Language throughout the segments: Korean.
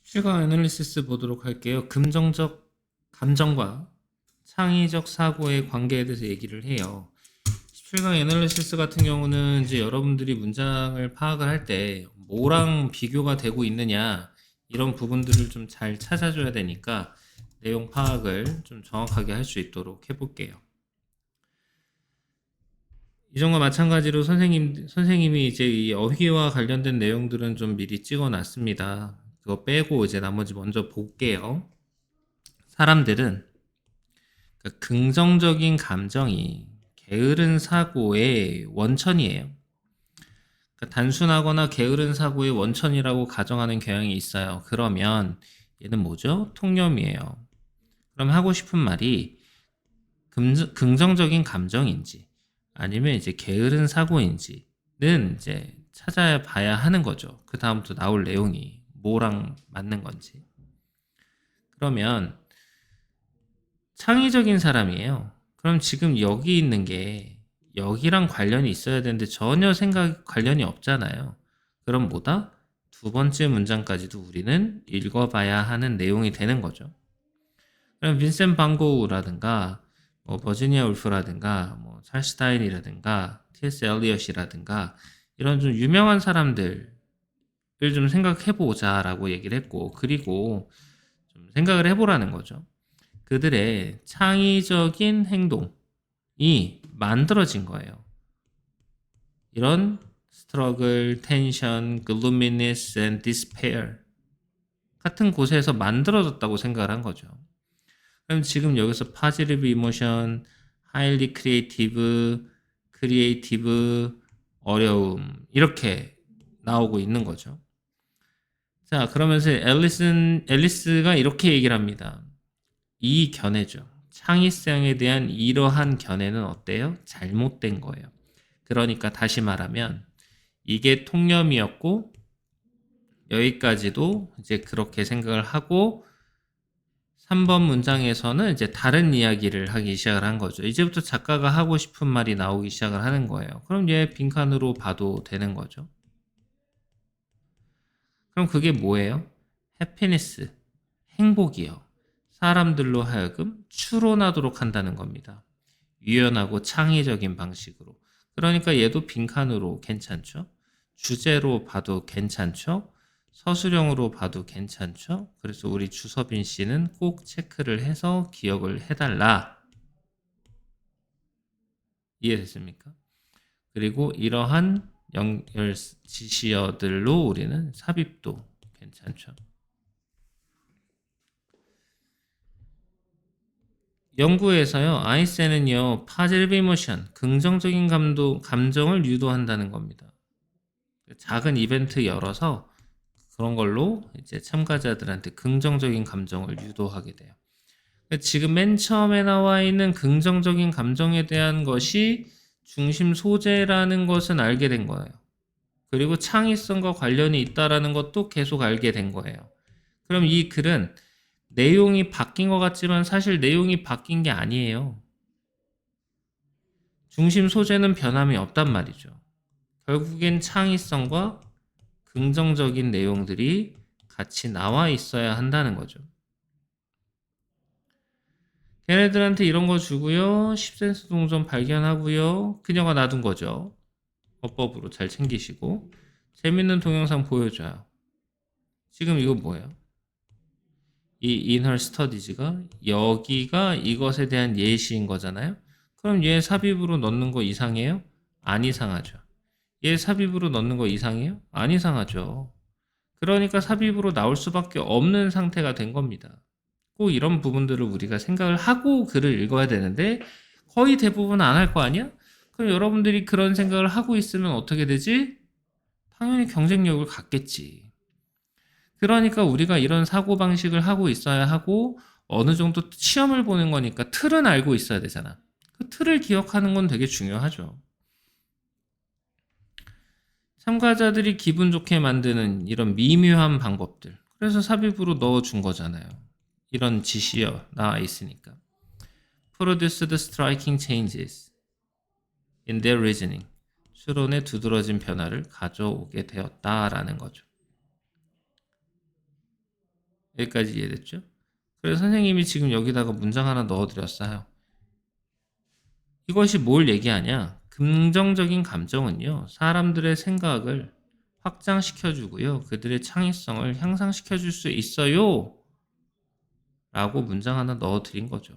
17강 애널리시스 보도록 할게요. 긍정적 감정과 창의적 사고의 관계에 대해서 얘기를 해요. 17강 애널리시스 같은 경우는 이제 여러분들이 문장을 파악을 할 때 뭐랑 비교가 되고 있느냐 이런 부분들을 좀 잘 찾아줘야 되니까 내용 파악을 좀 정확하게 할 수 있도록 해볼게요. 이전과 마찬가지로 선생님이 이제 이 어휘와 관련된 내용들은 좀 미리 찍어 놨습니다. 그거 빼고 이제 나머지 먼저 볼게요. 사람들은 긍정적인 감정이 게으른 사고의 원천이에요. 단순하거나 게으른 사고의 원천이라고 가정하는 경향이 있어요. 그러면 얘는 뭐죠? 통념이에요. 그럼 하고 싶은 말이 긍정적인 감정인지 아니면 이제 게으른 사고인지는 이제 찾아봐야 하는 거죠. 그 다음부터 나올 내용이 뭐랑 맞는 건지. 그러면 창의적인 사람이에요. 그럼 지금 여기 있는 게 여기랑 관련이 있어야 되는데 전혀 관련이 없잖아요. 그럼 뭐다? 두 번째 문장까지도 우리는 읽어봐야 하는 내용이 되는 거죠. 그럼 빈센트 반 고흐라든가 버지니아 울프라든가 찰스 다윈이라든가 T.S. 엘리엇이라든가 이런 좀 유명한 사람들을 좀 생각해보자라고 얘기를 했고, 그리고 좀 생각을 해보라는 거죠. 그들의 창의적인 행동이 만들어진 거예요. 이런 struggle, tension, gloominess and despair 같은 곳에서 만들어졌다고 생각을 한 거죠. 그럼 지금 여기서 positive emotion, highly creative, creative, 어려움 이렇게 나오고 있는 거죠. 자, 그러면서 앨리스가 이렇게 얘기를 합니다. 이 견해죠. 창의성에 대한 이러한 견해는 어때요? 잘못된 거예요. 그러니까 다시 말하면 이게 통념이었고 여기까지도 이제 그렇게 생각을 하고 3번 문장에서는 이제 다른 이야기를 하기 시작을 한 거죠. 이제부터 작가가 하고 싶은 말이 나오기 시작을 하는 거예요. 그럼 얘 빈칸으로 봐도 되는 거죠. 그럼 그게 뭐예요? 해피니스, 행복이요. 사람들로 하여금 추론하도록 한다는 겁니다. 유연하고 창의적인 방식으로. 그러니까 얘도 빈칸으로 괜찮죠? 주제로 봐도 괜찮죠? 서술형으로 봐도 괜찮죠? 그래서 우리 주서빈 씨는 꼭 체크를 해서 기억을 해달라. 이해됐습니까? 그리고 이러한 연결 지시어들로 우리는 삽입도 괜찮죠? 연구에서요, 아인스타인은요, 파지티브 이모션, 긍정적인 감정을 유도한다는 겁니다. 작은 이벤트 열어서 그런 걸로 이제 참가자들한테 긍정적인 감정을 유도하게 돼요. 지금 맨 처음에 나와 있는 긍정적인 감정에 대한 것이 중심 소재라는 것은 알게 된 거예요. 그리고 창의성과 관련이 있다라는 것도 계속 알게 된 거예요. 그럼 이 글은 내용이 바뀐 것 같지만 사실 내용이 바뀐 게 아니에요. 중심 소재는 변함이 없단 말이죠. 결국엔 창의성과 긍정적인 내용들이 같이 나와 있어야 한다는 거죠. 걔네들한테 이런 거 주고요. 10센스 동전 발견하고요. 그녀가 놔둔 거죠. 어법으로 잘 챙기시고 재밌는 동영상 보여줘요. 지금 이거 뭐예요? 이 in her studies가 여기가 이것에 대한 예시인 거잖아요. 그럼 얘 삽입으로 넣는 거 이상해요? 안 이상하죠. 얘 삽입으로 넣는 거 이상해요? 안 이상하죠. 그러니까 삽입으로 나올 수밖에 없는 상태가 된 겁니다. 꼭 이런 부분들을 우리가 생각을 하고 글을 읽어야 되는데 거의 대부분 안 할 거 아니야? 그럼 여러분들이 그런 생각을 하고 있으면 어떻게 되지? 당연히 경쟁력을 갖겠지. 그러니까 우리가 이런 사고방식을 하고 있어야 하고 어느 정도 시험을 보는 거니까 틀은 알고 있어야 되잖아. 그 틀을 기억하는 건 되게 중요하죠. 참가자들이 기분 좋게 만드는 이런 미묘한 방법들. 그래서 삽입으로 넣어준 거잖아요. 이런 지시어 나와 있으니까. Produced striking changes in their reasoning. 추론에 두드러진 변화를 가져오게 되었다라는 거죠. 여기까지 이해됐죠? 그래서 선생님이 지금 여기다가 문장 하나 넣어드렸어요. 이것이 뭘 얘기하냐? 긍정적인 감정은요, 사람들의 생각을 확장시켜주고요, 그들의 창의성을 향상시켜줄 수 있어요. 라고 문장 하나 넣어드린 거죠.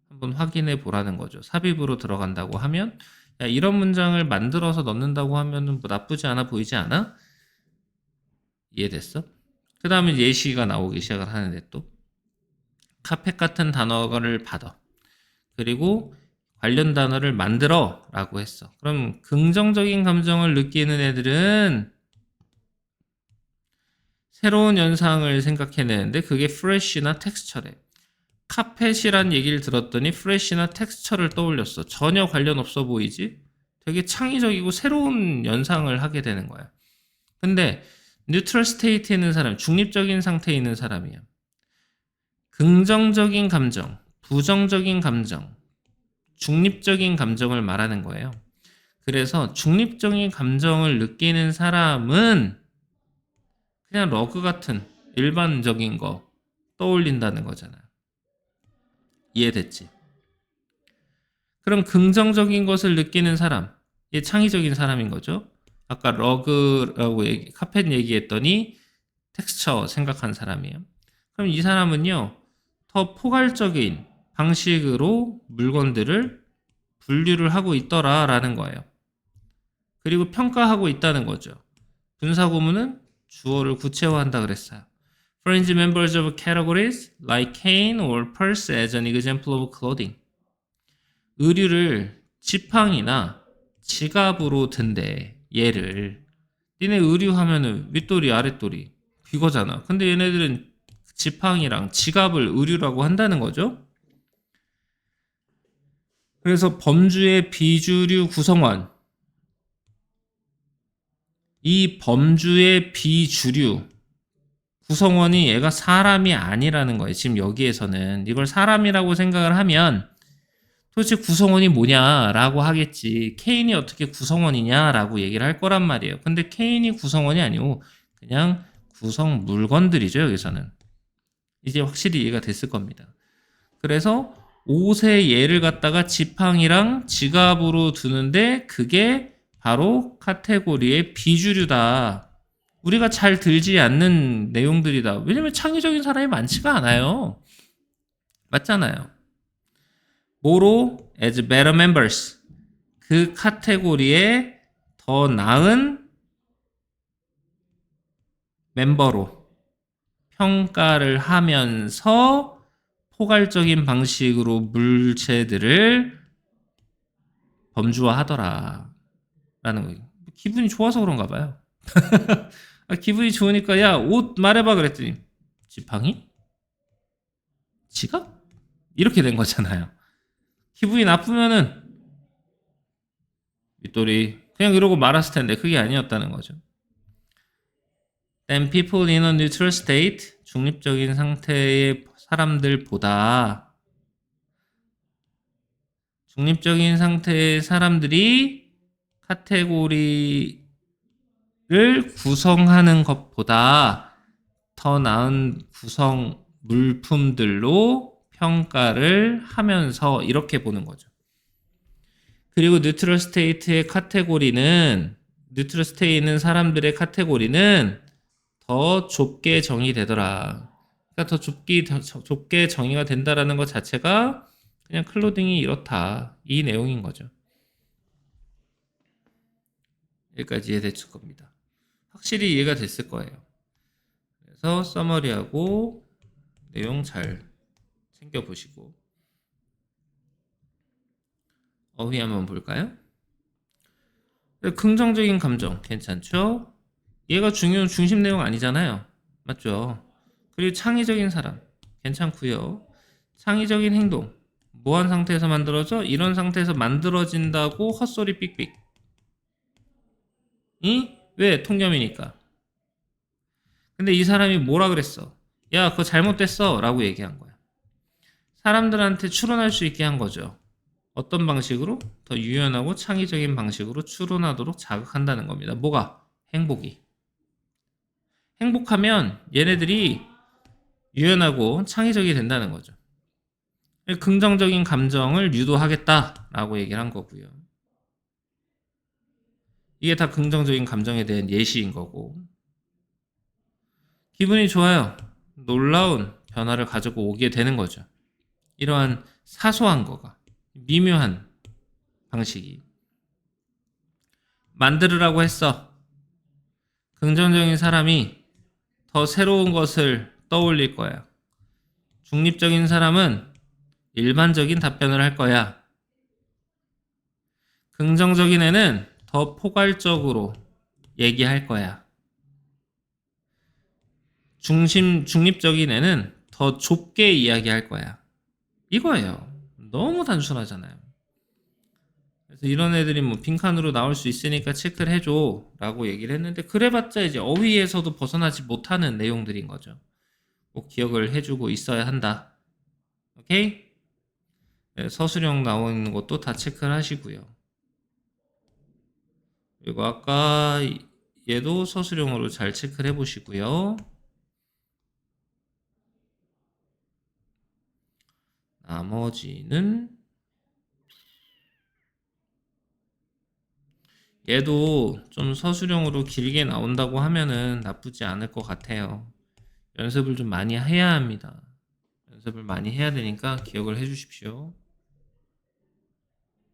한번 확인해 보라는 거죠. 삽입으로 들어간다고 하면, 야, 이런 문장을 만들어서 넣는다고 하면은 뭐 나쁘지 않아 보이지 않아? 이해됐어? 그 다음에 예시가 나오기 시작을 하는데 또 카펫 같은 단어를 받아. 그리고 관련 단어를 만들어 라고 했어. 그럼 긍정적인 감정을 느끼는 애들은 새로운 연상을 생각해내는데 그게 프레쉬나 텍스처래. 카펫이란 얘기를 들었더니 프레쉬나 텍스처를 떠올렸어. 전혀 관련 없어 보이지? 되게 창의적이고 새로운 연상을 하게 되는 거야. 근데 뉴트럴 스테이트에 있는 사람, 중립적인 상태에 있는 사람이야. 긍정적인 감정, 부정적인 감정, 중립적인 감정을 말하는 거예요. 그래서 중립적인 감정을 느끼는 사람은 그냥 러그 같은 일반적인 거 떠올린다는 거잖아요. 이해됐지? 그럼 긍정적인 것을 느끼는 사람, 이게 창의적인 사람인 거죠. 아까 러그라고 카펫 얘기했더니 텍스처 생각한 사람이에요. 그럼 이 사람은요, 더 포괄적인 방식으로 물건들을 분류를 하고 있더라라는 거예요. 그리고 평가하고 있다는 거죠. 분사구문은 주어를 구체화한다 그랬어요. Fringe members of categories like cane or purse as an example of clothing. 의류를 지팡이나 지갑으로 든대. 얘를. 니네 의류 하면은 윗도리 아랫도리 이거잖아. 근데 얘네들은 지팡이랑 지갑을 의류라고 한다는 거죠. 그래서 범주의 비주류 구성원, 이 범주의 비주류 구성원이 얘가 사람이 아니라는 거예요. 지금 여기에서는 이걸 사람이라고 생각을 하면 도대체 구성원이 뭐냐라고 하겠지. 케인이 어떻게 구성원이냐라고 얘기를 할 거란 말이에요. 근데 케인이 구성원이 아니고 그냥 구성 물건들이죠. 여기서는 이제 확실히 이해가 됐을 겁니다. 그래서 옷의 예를 갖다가 지팡이랑 지갑으로 두는데 그게 바로 카테고리의 비주류다. 우리가 잘 들지 않는 내용들이다. 왜냐면 창의적인 사람이 많지가 않아요. 맞잖아요. 뭐로? as better members. 그 카테고리에 더 나은 멤버로 평가를 하면서 포괄적인 방식으로 물체들을 범주화하더라 라는 거예요. 기분이 좋아서 그런가 봐요. 기분이 좋으니까 야, 옷 말해봐 그랬더니 지팡이? 지갑? 이렇게 된 거잖아요. 기분이 나쁘면은 윗돌이 그냥 이러고 말았을 텐데 그게 아니었다는 거죠. Then people in a neutral state, 중립적인 상태의 사람들보다 중립적인 상태의 사람들이 카테고리를 구성하는 것보다 더 나은 구성 물품들로 평가를 하면서 이렇게 보는 거죠. 그리고 뉴트럴 스테이트의 카테고리는 뉴트럴 스테이트에 있는 사람들의 카테고리는 더 좁게 정의되더라. 그러니까 더 좁게 정의가 된다라는 것 자체가 그냥 클로딩이 이렇다. 이 내용인 거죠. 여기까지 이해됐을 겁니다. 확실히 이해가 됐을 거예요. 그래서 서머리하고 내용 잘 챙겨보시고 어휘 한번 볼까요? 긍정적인 감정 괜찮죠? 얘가 중요한 중심 내용 아니잖아요. 맞죠? 그리고 창의적인 사람 괜찮고요. 창의적인 행동 뭐한 상태에서 만들어져? 이런 상태에서 만들어진다고 헛소리 삑삑. 왜? 통념이니까. 근데 이 사람이 뭐라 그랬어? 야, 그거 잘못됐어 라고 얘기한 거야. 사람들한테 추론할 수 있게 한 거죠. 어떤 방식으로? 더 유연하고 창의적인 방식으로 추론하도록 자극한다는 겁니다. 뭐가? 행복이. 행복하면 얘네들이 유연하고 창의적이 된다는 거죠. 긍정적인 감정을 유도하겠다라고 얘기를 한 거고요. 이게 다 긍정적인 감정에 대한 예시인 거고, 기분이 좋아요. 놀라운 변화를 가지고 오게 되는 거죠. 이러한 사소한 거가, 미묘한 방식이. 만들으라고 했어. 긍정적인 사람이 더 새로운 것을 떠올릴 거야. 중립적인 사람은 일반적인 답변을 할 거야. 긍정적인 애는 더 포괄적으로 얘기할 거야. 중립적인 애는 더 좁게 이야기할 거야. 이거예요. 너무 단순하잖아요. 그래서 이런 애들이 뭐 빈칸으로 나올 수 있으니까 체크를 해줘 라고 얘기를 했는데, 그래봤자 이제 어휘에서도 벗어나지 못하는 내용들인 거죠. 꼭 기억을 해주고 있어야 한다. 오케이? 네, 서술형 나오는 것도 다 체크를 하시고요. 그리고 아까 얘도 서술형으로 잘 체크를 해보시고요. 나머지는 얘도 좀 서술형으로 길게 나온다고 하면은 나쁘지 않을 것 같아요. 연습을 좀 많이 해야 합니다. 연습을 많이 해야 되니까 기억을 해 주십시오.